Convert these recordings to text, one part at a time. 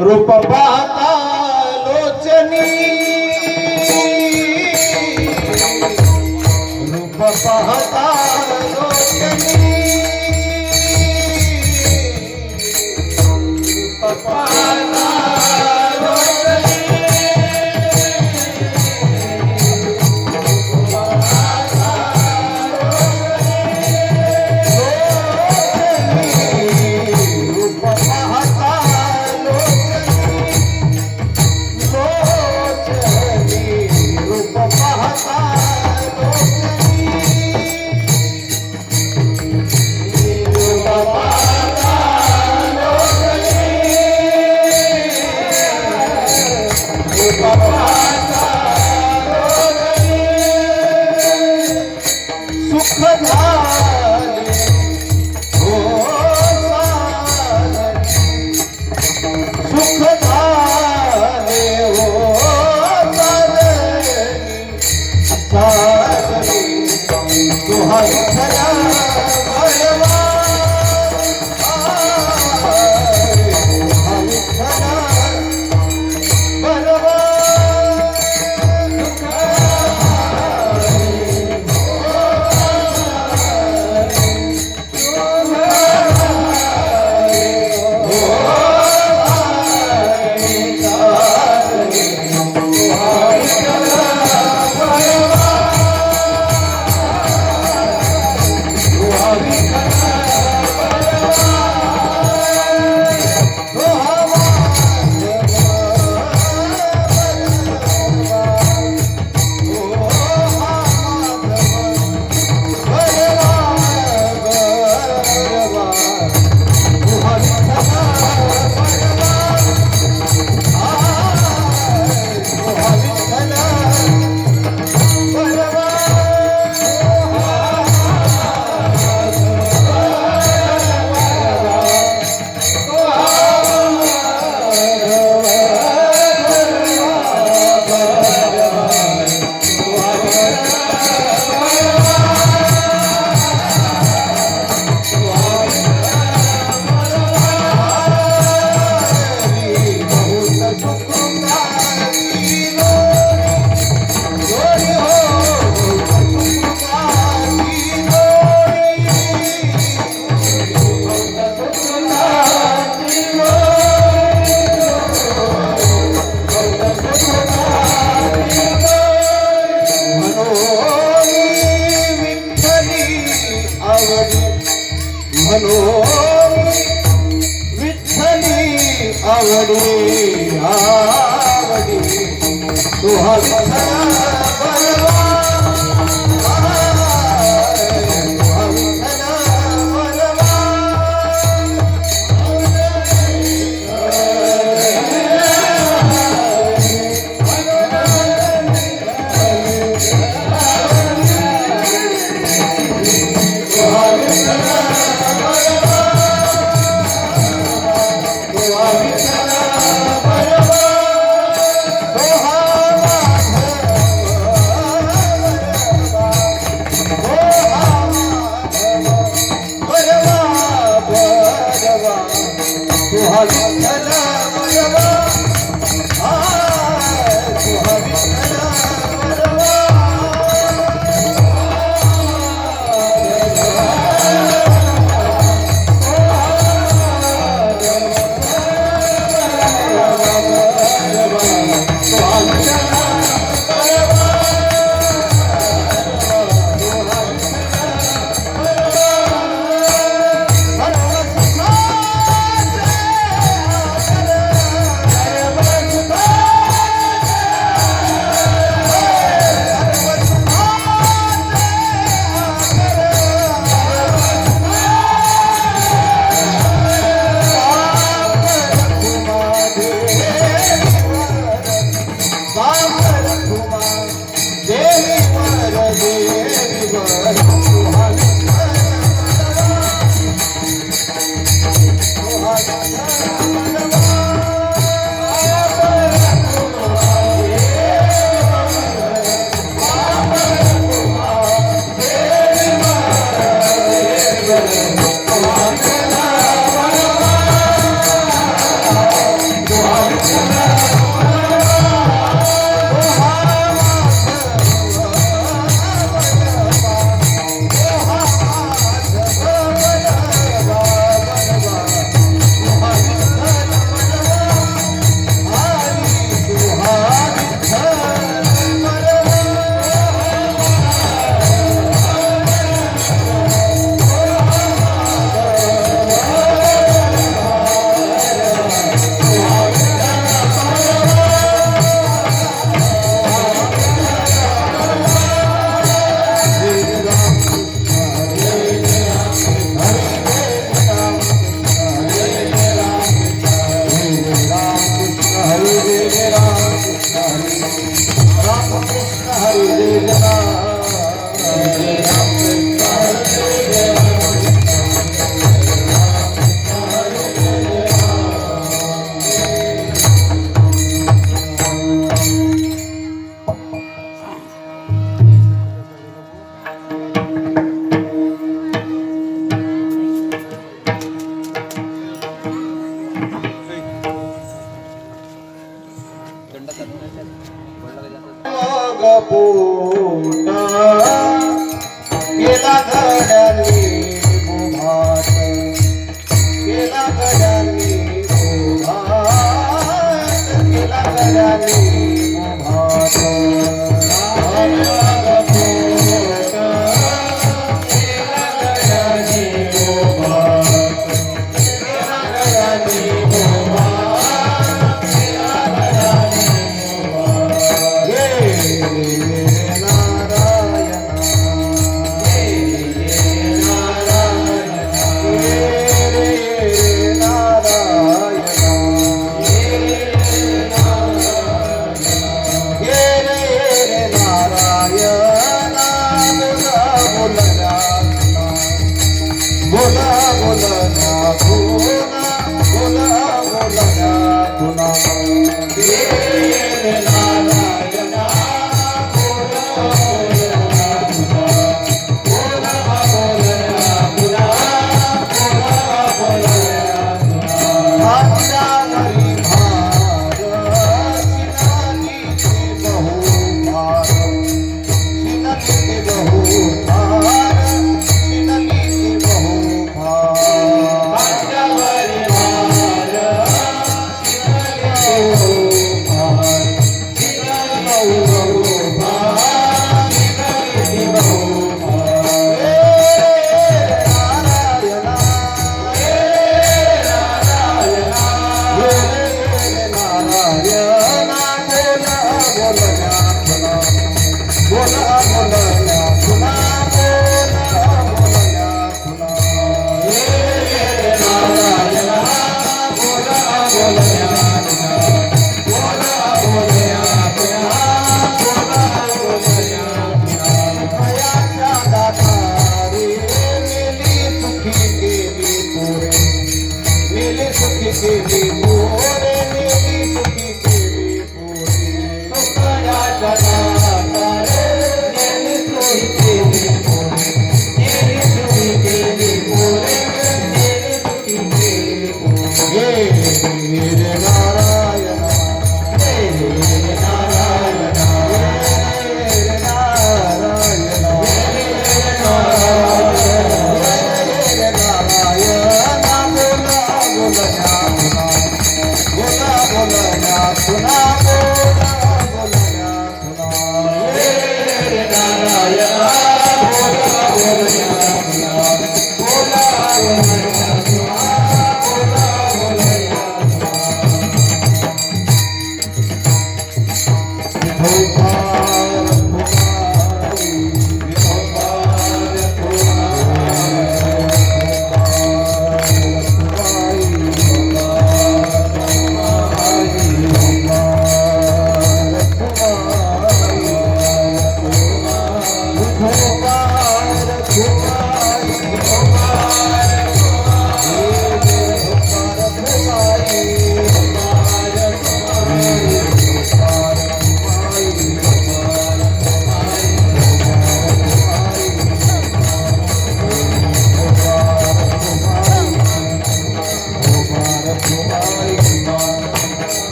रूप पाहता लोचनी रूप पाहता लोचनी रूप पाहता आवडी आवडी तुहा पोट केला गड्यांनी उभाट केला गड्यांनी उभाट केला गड्यांनी उभाट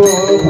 Oh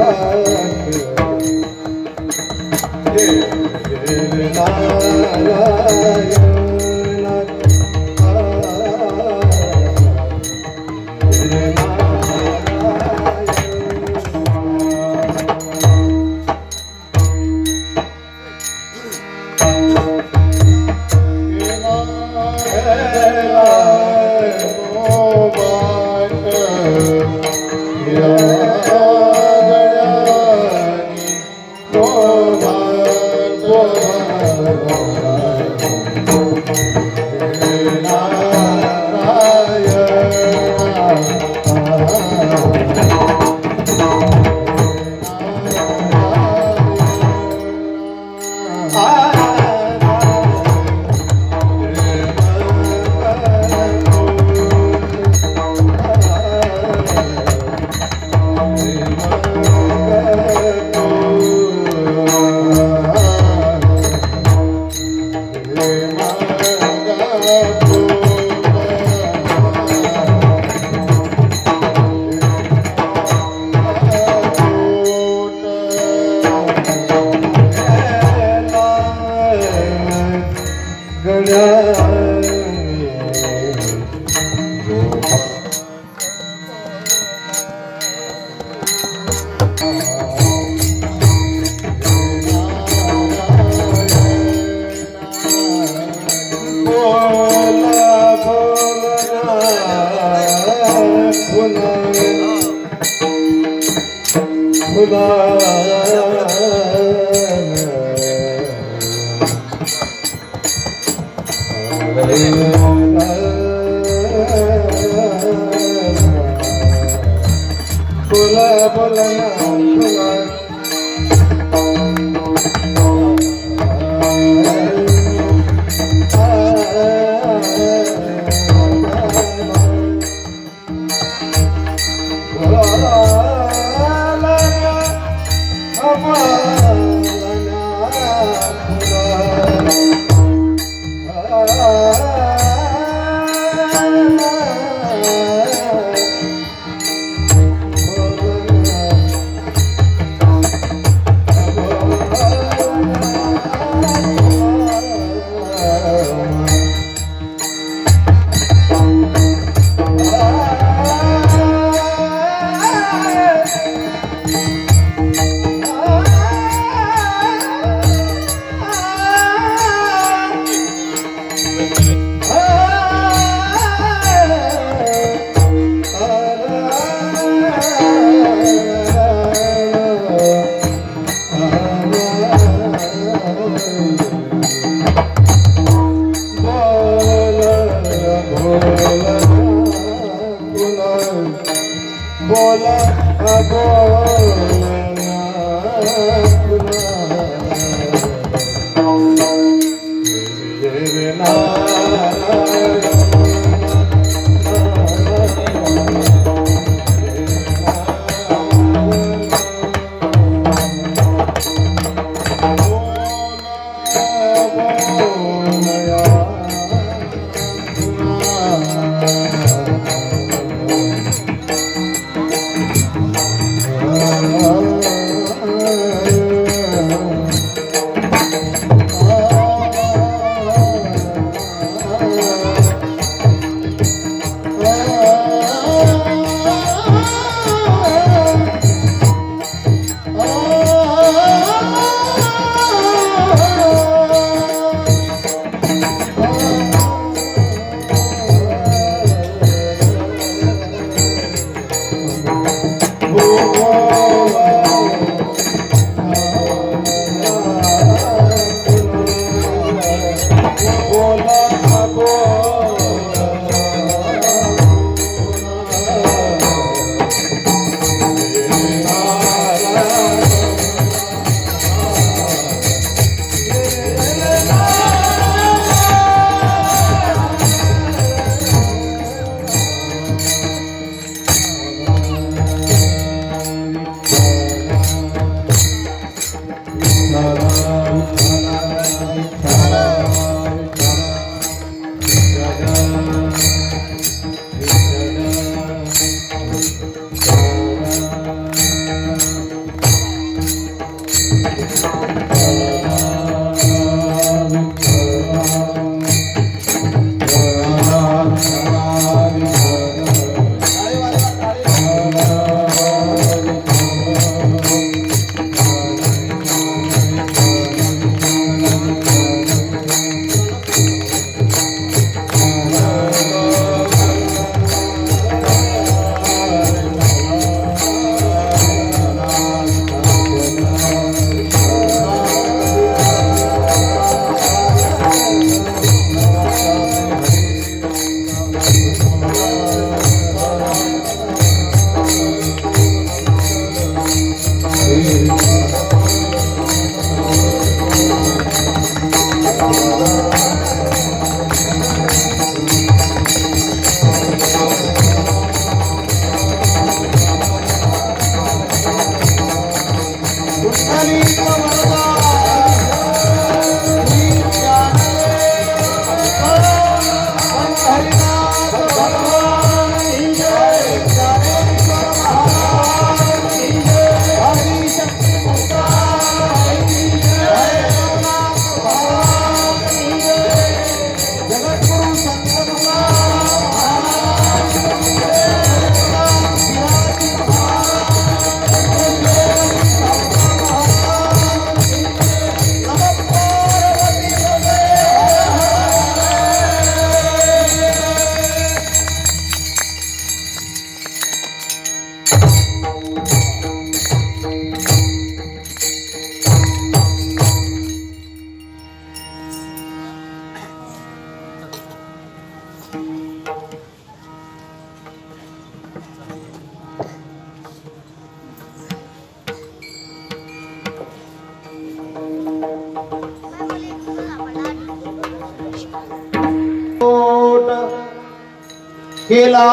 केला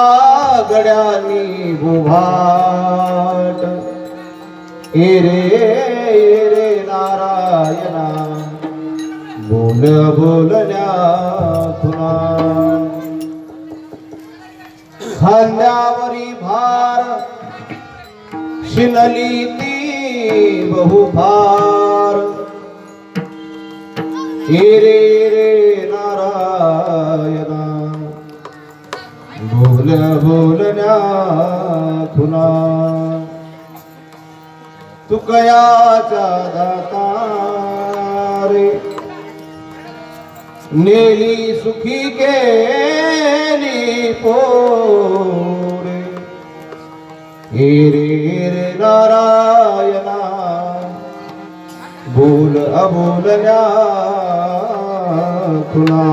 गड्यांनी बुभाट रे नारायणा बोल बोलण्या तुना खांद्यावरी भार शिनली ती बहुभार रे नारायणा बोल बोलण्या तुना तुकयाचा दाता रे नेली सुखी केली पोरे रे नारायणा बोल अबोलण्या तुला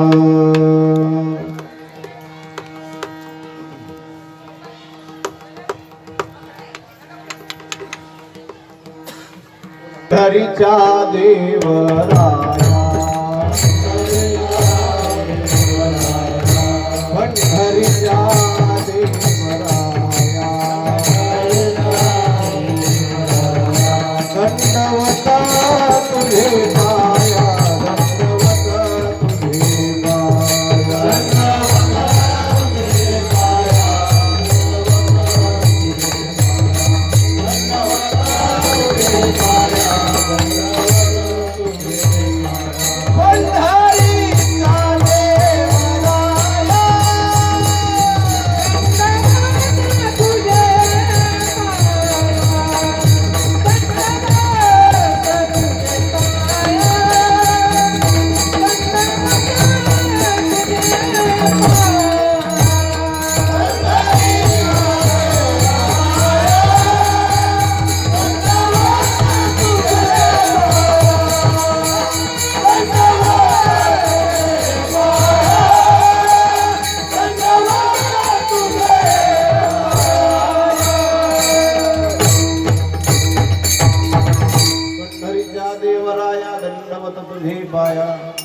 हरीच्या देवराया हरीच्या देवराया दंडवत तुझे पाया दंडवत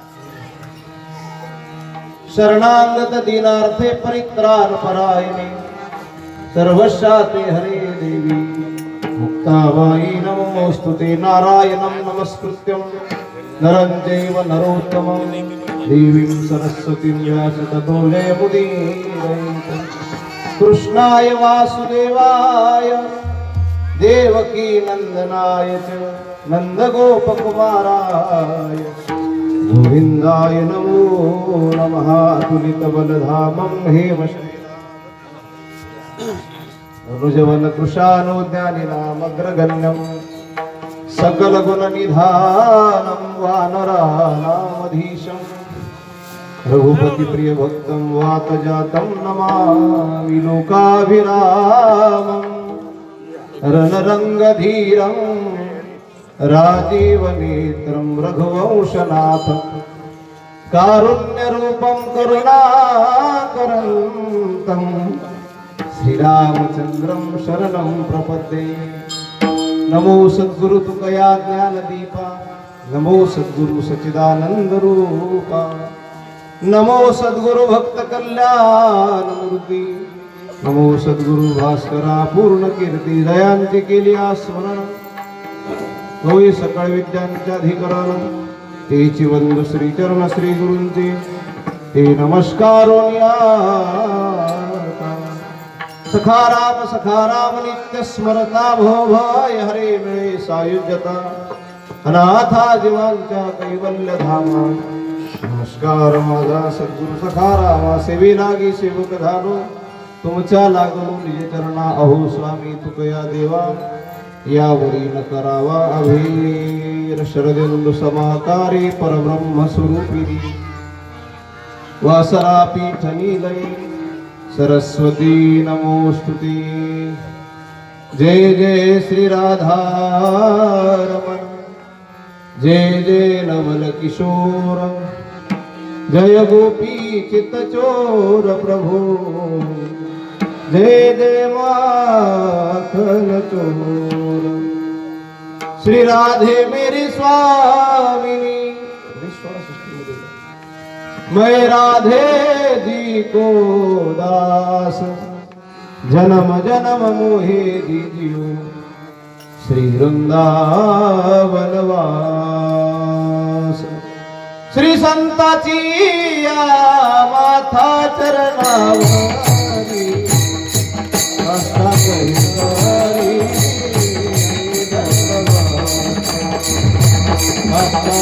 तुझे शरणागत दीनार्थे परित्राण परायणे सर्वशाते हरे देवी मुक्ताबाई नमोस्तुते नारायणं नमस्कृत्यं नरं चैव नरोत्तमं देवीं सरस्वतीं व्यास ततो जयमुदीरयेत् कृष्णाय वासुदेवाय देवकी नंदनाय च नन्दगोपकुमाराय गोविंदाय नमो नमः तुलितबलधामं हेमशैलारुजवल कृशानोद्यानिनामग्रगण्यं सकलगुणनिधानं वानराणामधीशं रघुपतिप्रियभक्तं वातजातं नमामि लोकाभिरामं रणरङ्गधीरं राजीवनेत्रं रघुवंशनाथं कारुण्यरूपं करुणाकरन्तं श्रीरामचन्द्रं शरणं प्रपद्ये नमो सद्गुरु तुकया ज्ञानदीपा नमो सद्गुरु सच्चिदानंद रूपा नमो सद्गुरु भक्त कल्याणमूर्ती नमो सद्गुरु भास्करा पूर्ण कीर्ती दयांची केली स्मरण होय सकळ विद्यांचे अधिकरण तेची वंदू श्री चरण श्री गुरूंचे ते नमस्कारो सखा राम नित्य स्मरता भो भय हरे मिळे सायुज्यता अनाथा जीवांच्या कैवल्य धामा नमस्कार माझा सद्गुरु सखा रामा सेवी लागी सेवक झालो तुमच्या लागलो निज चरणा अहो स्वामी तुकया देवा यावरी न करावा अभीर शरदेंदु समाकारी परब्रह्म स्वरूपिणी वासरा पीठनी लई सरस्वती नमोस्तुते जय जय श्री राधा रमण जय जय नवल किशोर जय गोपी चित्तचोर प्रभु जय जय माखन चोर श्री राधे मेरी स्वामिनी मैं राधे जी को दास जन्म जन्म मोहे दीजियो श्री वृंदावन वास। श्री संताची या माथा चरणावरी आस्था करी आस्था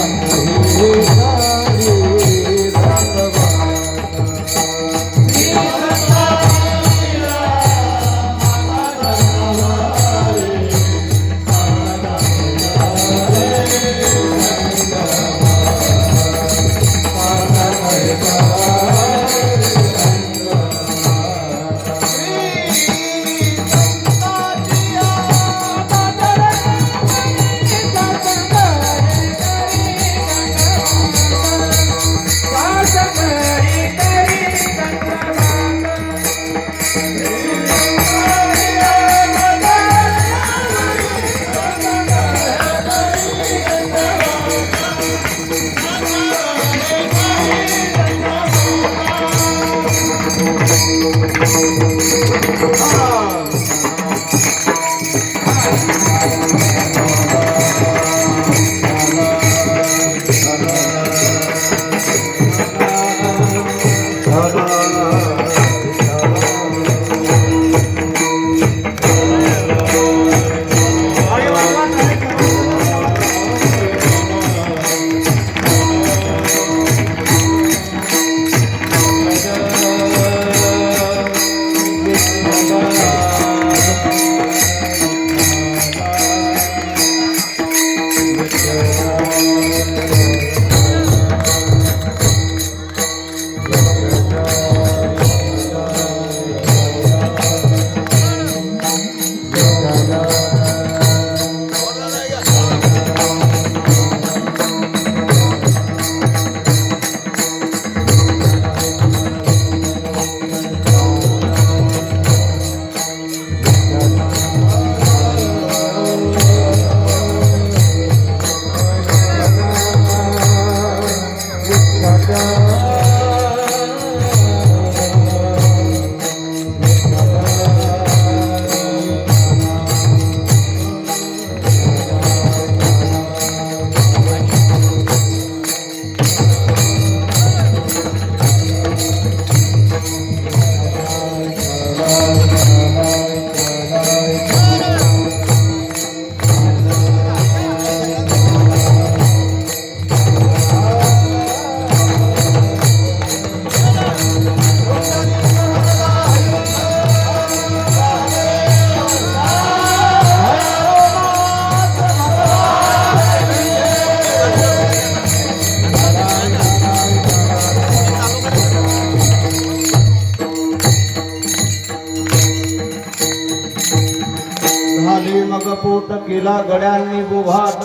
पोट केला गड्यांनी बोभाट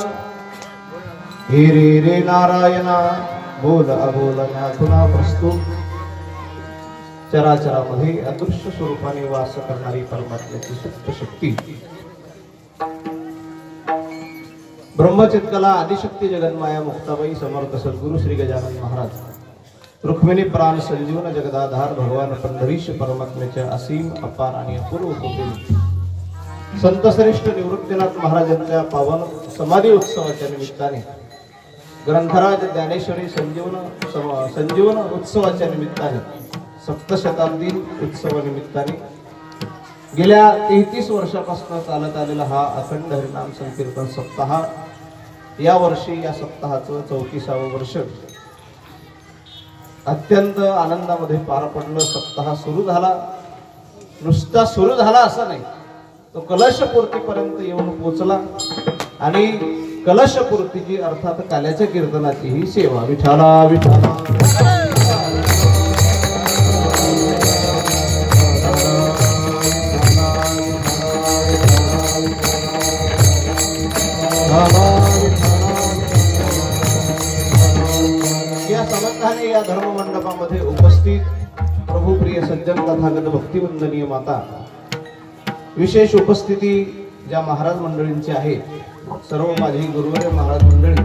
हे रे रे नारायणा बोल अबोलना तुला प्रस्तुत चराचरामध्ये अदृश्य स्वरूपाने वास करणारी परमात्म्याची सुप्त शक्ती ब्रह्मचित्कला आदिशक्ती जगन्माया मुक्ताबाई समर्थ सद्गुरु श्री गजानन महाराज रुक्मिणी प्राण संजीवन जगदाधार भगवान पंढरीश परमात्म्याच्या असीम अपार आणि अपूर्व कृपेने संत श्रेष्ठ निवृत्तीनाथ महाराजांच्या पावन समाधी उत्सवाच्या निमित्ताने ग्रंथराज ज्ञानेश्वरी संजीवन उत्सवाच्या निमित्ताने सप्तशताब्दी उत्सवा निमित्ताने गेल्या 33 वर्षापासून चालत आलेला हा अखंड हरिनाम संकीर्तन सप्ताह या वर्षी या सप्ताहाचं 34वे वर्ष अत्यंत आनंदामध्ये पार पडलं। सप्ताह सुरू झाला, नुसता सुरू झाला असं नाही, तो कलशपूर्तीपर्यंत येऊन पोचला आणि कलशपूर्तीची अर्थात काल्याच्या कीर्तनाची ही सेवा विठाला विठाला या समर्थाने या धर्म मंडपामध्ये उपस्थित प्रभुप्रिय सज्जन तथागत भक्तिवंदनीय माता, विशेष उपस्थिती ज्या महाराज मंडळींची आहे, सर्व माझी गुरुवर्य महाराज मंडळी,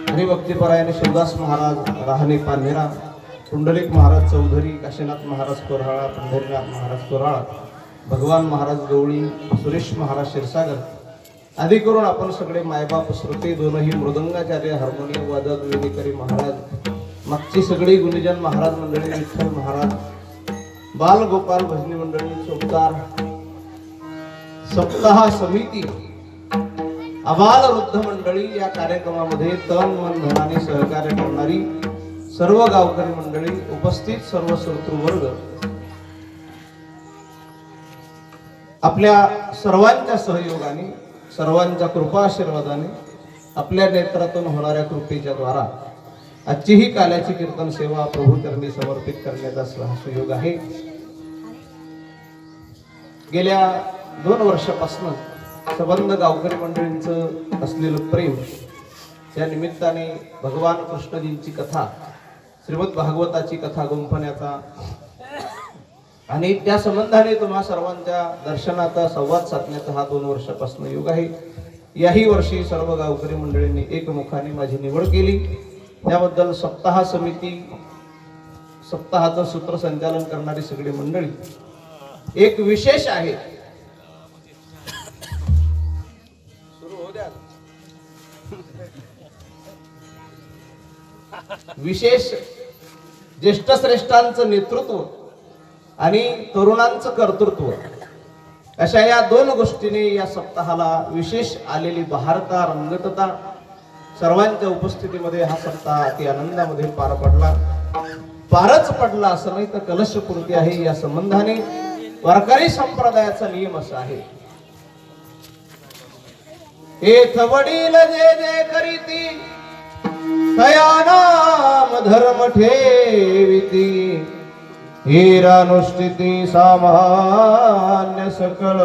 हरिभक्तीपरायण शिवदास महाराज राहणे पानेरा, पुंडलिक महाराज चौधरी, काशीनाथ महाराज कोराळा, पंढरीनाथ महाराज कोराळा, भगवान महाराज गवळी, सुरेश महाराज क्षीरसागर आदी करून आपण सगळे मायबाप श्रोते, दोनही मृदंगाचार्य, हार्मोनियम वादक, वेणीकरी महाराज, मागची सगळी गुणीजन महाराज मंडळी, विठ्ठल महाराज, बाल गोपाल भजनी मंडळी, चौकार, सप्ताह समिती, अबाल वृद्ध मंडळी, या कार्यक्रमामध्ये तन मन धनाने सहकार्य करणारी सर्व गावकरी मंडळी, उपस्थित सर्व श्रोतृवर्ग, आपल्या सर्वांच्या सहयोगाने, सर्वांच्या कृपा आशीर्वादाने, आपल्या नेत्रातून होणाऱ्या कृपेच्या द्वारा आजची ही काल्याची कीर्तन सेवा प्रभू चरणी समर्पित करण्याचा सुयोग आहे. गेल्या 2 वर्षापासून संबंध गावकरी मंडळींचं असलेलं प्रेम, त्या निमित्ताने भगवान कृष्णजींची कथा, श्रीमद भागवताची कथा गुंफण्याचा आणि त्या संबंधाने तुम्हा सर्वांच्या दर्शनाचा संवाद साधण्याचा हा 2 वर्षापासून योग आहे. याही वर्षी सर्व गावकरी मंडळींनी एकमुखाने माझी निवड केली. त्याबद्दल सप्ताह समिती, सप्ताहाचं सूत्रसंचालन करणारी सगळी मंडळी, एक विशेष आहे. विशेष ज्येष्ठ श्रेष्ठांचं नेतृत्व आणि तरुणांचं कर्तृत्व, अशा या 2 गोष्टीने या सप्ताहाला विशेष आलेली बहारता, रंगतता, सर्वांच्या उपस्थितीमध्ये हा सप्ताह अति आनंदामध्ये पार पडला. पारच पडला असं नाही तर कलशपूर्ती आहे. या संबंधाने वारकरी संप्रदायाचा नियम असा आहे, हेथ वडील जे जे करीती तया नाम धर्म ठेविती, हिरानुष्ठिती सामान्य सकळ.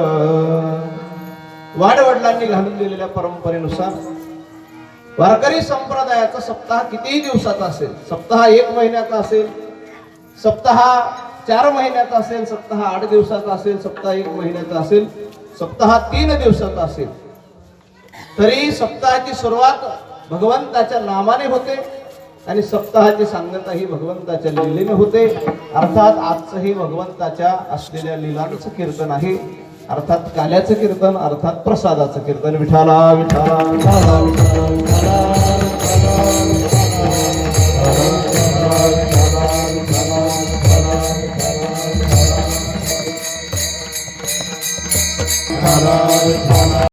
वाडवडिलांनी घालून दिलेल्या परंपरेनुसार वारकरी संप्रदायाचा सप्ताह कितीही दिवसाचा असेल, सप्ताह 1 महिन्याचा असेल, सप्ताह 4 महिन्याचा असेल, सप्ताह 8 दिवसाचा असेल, सप्ताह 1 महिन्याचा असेल, सप्ताह 3 दिवसाचा असेल, तरी सप्ताहाची सुरुवात भगवंताच्या नामाने होते आणि सप्ताहाची सांगता ही भगवंताच्या लीलेने होते. अर्थात आजचं हे भगवंताच्या असलेल्या लीलांचं कीर्तन आहे, अर्थात काल्याचं कीर्तन, अर्थात प्रसादाचं कीर्तन. विठाला विठाला विठाला विठाला विठाला विठाला.